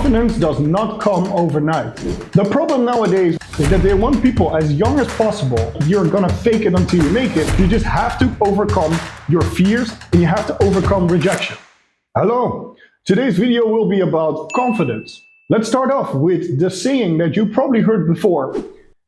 Confidence does not come overnight. The problem nowadays is that they want people as young as possible. You're gonna fake it until you make it. You just have to overcome your fears and you have to overcome rejection. Hello, today's video will be about confidence. Let's start off with the saying that you probably heard before.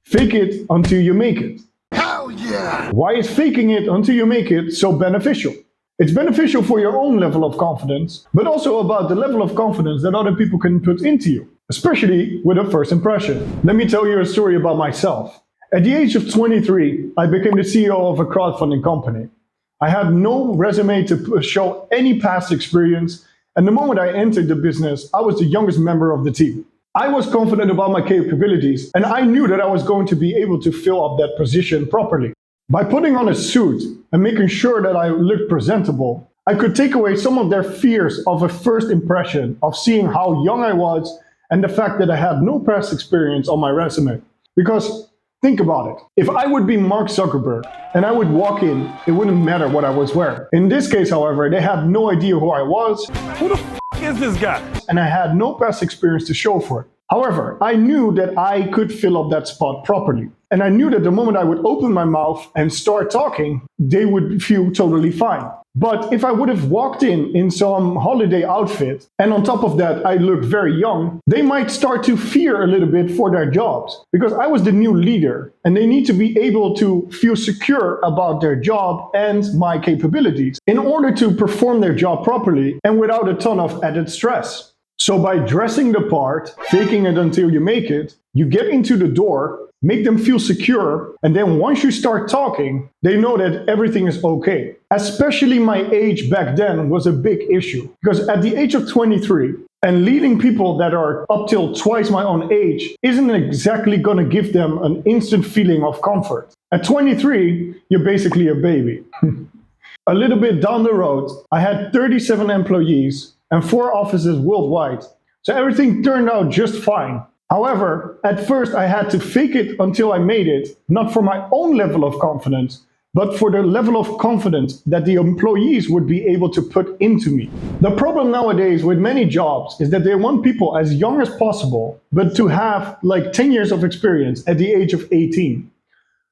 Fake it until you make it. Hell yeah! Why is faking it until you make it so beneficial? It's beneficial for your own level of confidence, but also about the level of confidence that other people can put into you, especially with a first impression. Let me tell you a story about myself. At the age of 23, I became the CEO of a crowdfunding company. I had no resume to show any past experience, and the moment I entered the business, I was the youngest member of the team. I was confident about my capabilities, and I knew that I was going to be able to fill up that position properly. By putting on a suit and making sure that I looked presentable, I could take away some of their fears of a first impression of seeing how young I was and the fact that I had no past experience on my resume. Because think about it. If I would be Mark Zuckerberg and I would walk in, it wouldn't matter what I was wearing. In this case, however, they had no idea who I was. Who the f is this guy? And I had no past experience to show for it. However, I knew that I could fill up that spot properly. And I knew that the moment I would open my mouth and start talking, they would feel totally fine. But if I would have walked in some holiday outfit, and on top of that, I looked very young, they might start to fear a little bit for their jobs. Because I was the new leader, and they need to be able to feel secure about their job and my capabilities in order to perform their job properly and without a ton of added stress. So by dressing the part, faking it until you make it, you get into the door, make them feel secure, and then once you start talking, they know that everything is okay. Especially my age back then was a big issue, because at the age of 23, and leading people that are up till twice my own age isn't exactly gonna give them an instant feeling of comfort. At 23, you're basically a baby. A little bit down the road, I had 37 employees and 4 offices worldwide, so everything turned out just fine. However, at first I had to fake it until I made it, not for my own level of confidence, but for the level of confidence that the employees would be able to put into me. The problem nowadays with many jobs is that they want people as young as possible, but to have like 10 years of experience at the age of 18.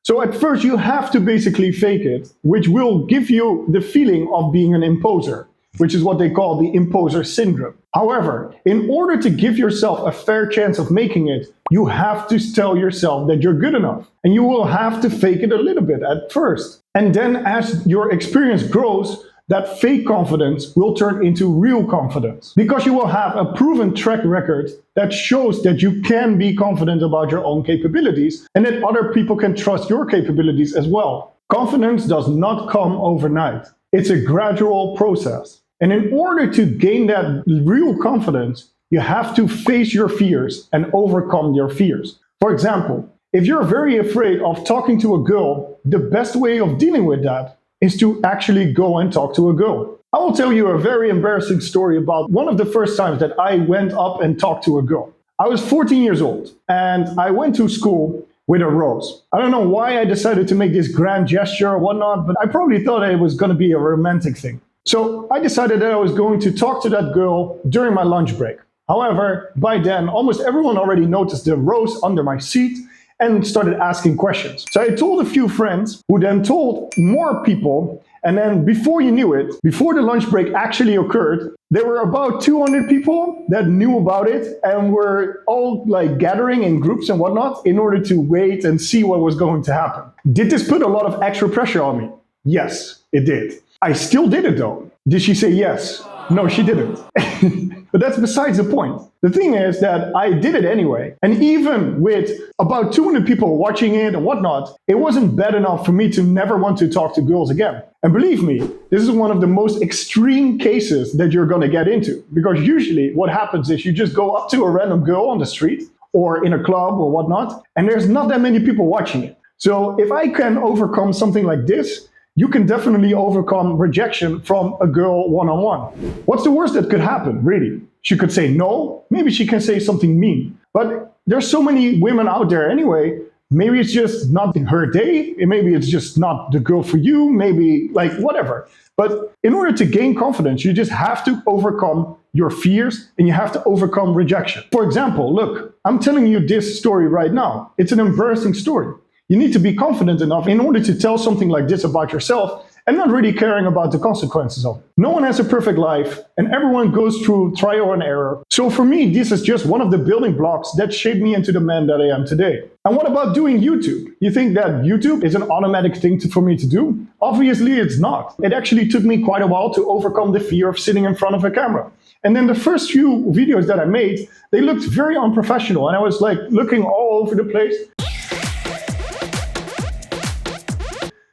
So at first you have to basically fake it, which will give you the feeling of being an imposter, which is what they call the imposter syndrome. However, in order to give yourself a fair chance of making it, you have to tell yourself that you're good enough. And you will have to fake it a little bit at first. And then as your experience grows, that fake confidence will turn into real confidence. Because you will have a proven track record that shows that you can be confident about your own capabilities and that other people can trust your capabilities as well. Confidence does not come overnight. It's a gradual process. And in order to gain that real confidence, you have to face your fears and overcome your fears. For example, if you're very afraid of talking to a girl, the best way of dealing with that is to actually go and talk to a girl. I will tell you a very embarrassing story about one of the first times that I went up and talked to a girl. I was 14 years old and I went to school with a rose. I don't know why I decided to make this grand gesture or whatnot, but I probably thought it was going to be a romantic thing. So I decided that I was going to talk to that girl during my lunch break. However, by then, almost everyone already noticed the rose under my seat and started asking questions. So I told a few friends who then told more people. And then before you knew it, before the lunch break actually occurred, there were about 200 people that knew about it and were all like gathering in groups and whatnot in order to wait and see what was going to happen. Did this put a lot of extra pressure on me? Yes, it did. I still did it though. Did she say yes? No, she didn't. But that's besides the point. The thing is that I did it anyway. And even with about 200 people watching it and whatnot, it wasn't bad enough for me to never want to talk to girls again. And believe me, this is one of the most extreme cases that you're going to get into. Because usually what happens is you just go up to a random girl on the street or in a club or whatnot, and there's not that many people watching it. So if I can overcome something like this, you can definitely overcome rejection from a girl one-on-one. What's the worst that could happen, really? She could say no, maybe she can say something mean. But there's so many women out there anyway Maybe it's just not her day. Maybe it's just not the girl for you. Maybe like whatever. But in order to gain confidence, you just have to overcome your fears and you have to overcome rejection. For example, look, I'm telling you this story right now. It's an embarrassing story. You need to be confident enough in order to tell something like this about yourself and not really caring about the consequences of it. No one has a perfect life, and everyone goes through trial and error. So for me, this is just one of the building blocks that shaped me into the man that I am today. And what about doing YouTube? You think that YouTube is an automatic thing for me to do? Obviously, it's not. It actually took me quite a while to overcome the fear of sitting in front of a camera. And then the first few videos that I made, they looked very unprofessional, and I was like looking all over the place.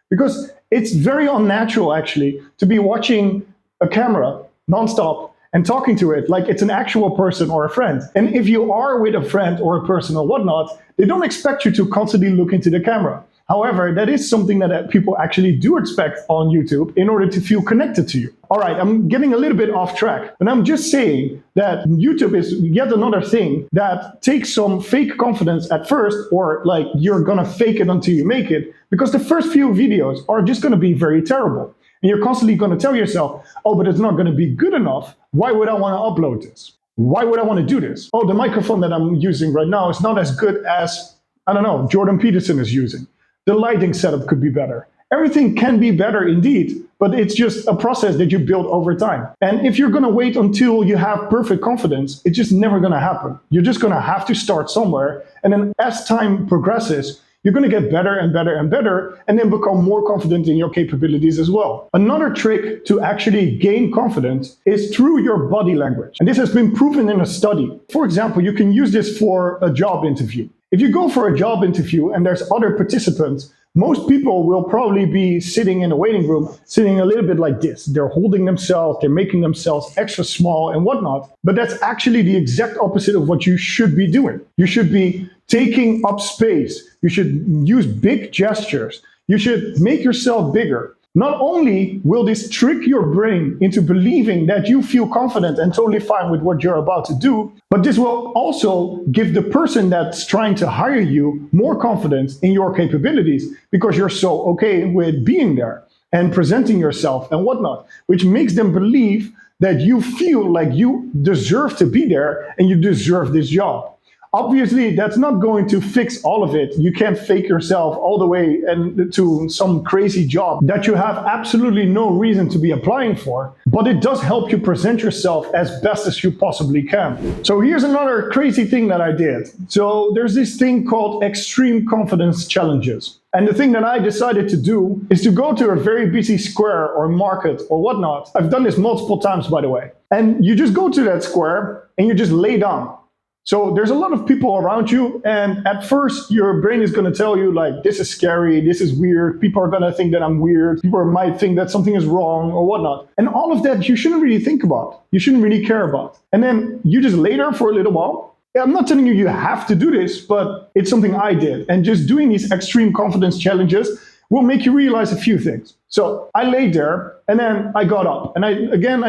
Because it's very unnatural, actually, to be watching a camera nonstop and talking to it like it's an actual person or a friend. And if you are with a friend or a person or whatnot, they don't expect you to constantly look into the camera. However, that is something that people actually do expect on YouTube in order to feel connected to you. All right, I'm getting a little bit off track, but I'm just saying that YouTube is yet another thing that takes some fake confidence at first, or like you're gonna fake it until you make it, because the first few videos are just gonna be very terrible. And you're constantly gonna tell yourself, oh, but it's not gonna be good enough. Why would I wanna upload this? Why would I wanna do this? Oh, the microphone that I'm using right now is not as good as, I don't know, Jordan Peterson is using. The lighting setup could be better. Everything can be better indeed, but it's just a process that you build over time. And if you're gonna wait until you have perfect confidence, it's just never gonna happen. You're just gonna have to start somewhere. And then as time progresses, you're gonna get better and better and better, and then become more confident in your capabilities as well. Another trick to actually gain confidence is through your body language. And this has been proven in a study. For example, you can use this for a job interview. If you go for a job interview and there's other participants, most people will probably be sitting in the waiting room, sitting a little bit like this. They're holding themselves, they're making themselves extra small and whatnot. But that's actually the exact opposite of what you should be doing. You should be taking up space. You should use big gestures. You should make yourself bigger. Not only will this trick your brain into believing that you feel confident and totally fine with what you're about to do, but this will also give the person that's trying to hire you more confidence in your capabilities because you're so okay with being there and presenting yourself and whatnot, which makes them believe that you feel like you deserve to be there and you deserve this job. Obviously, that's not going to fix all of it. You can't fake yourself all the way and to some crazy job that you have absolutely no reason to be applying for, but it does help you present yourself as best as you possibly can. So here's another crazy thing that I did. So there's this thing called extreme confidence challenges. And the thing that I decided to do is to go to a very busy square or market or whatnot. I've done this multiple times, by the way. And you just go to that square and you just lay down. So there's a lot of people around you, and at first your brain is going to tell you like, this is scary, this is weird, people are going to think that I'm weird, people might think that something is wrong or whatnot. And all of that you shouldn't really think about, you shouldn't really care about. And then you just lay there for a little while. I'm not telling you you have to do this, but it's something I did. And just doing these extreme confidence challenges will make you realize a few things. So I laid there and then I got up. And I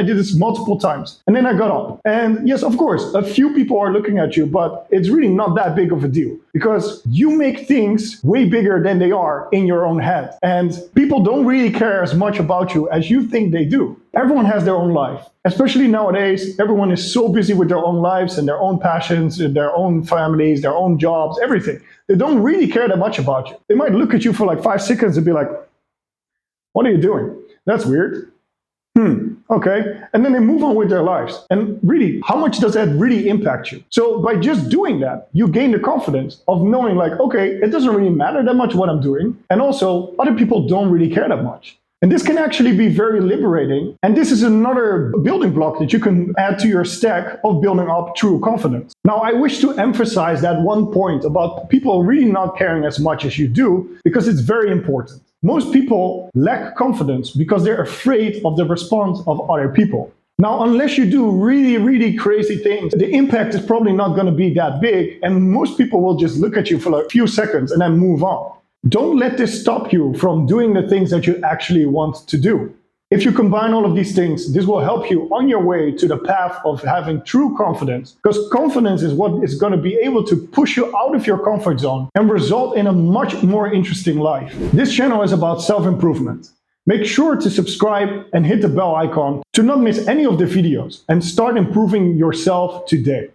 did this multiple times. And then I got up. And yes, of course, a few people are looking at you, but it's really not that big of a deal because you make things way bigger than they are in your own head. And people don't really care as much about you as you think they do. Everyone has their own life. Especially nowadays, everyone is so busy with their own lives and their own passions, and their own families, their own jobs, everything. They don't really care that much about you. They might look at you for like 5 seconds and be like, what are you doing? That's weird. Okay. And then they move on with their lives. And really, how much does that really impact you? So by just doing that, you gain the confidence of knowing like, okay, it doesn't really matter that much what I'm doing. And also, other people don't really care that much. And this can actually be very liberating. And this is another building block that you can add to your stack of building up true confidence. Now, I wish to emphasize that one point about people really not caring as much as you do, because it's very important. Most people lack confidence because they're afraid of the response of other people. Now, unless you do really, really crazy things, the impact is probably not going to be that big. And most people will just look at you for a few seconds and then move on. Don't let this stop you from doing the things that you actually want to do. If you combine all of these things, this will help you on your way to the path of having true confidence, because confidence is what is going to be able to push you out of your comfort zone and result in a much more interesting life. This channel is about self-improvement. Make sure to subscribe and hit the bell icon to not miss any of the videos and start improving yourself today.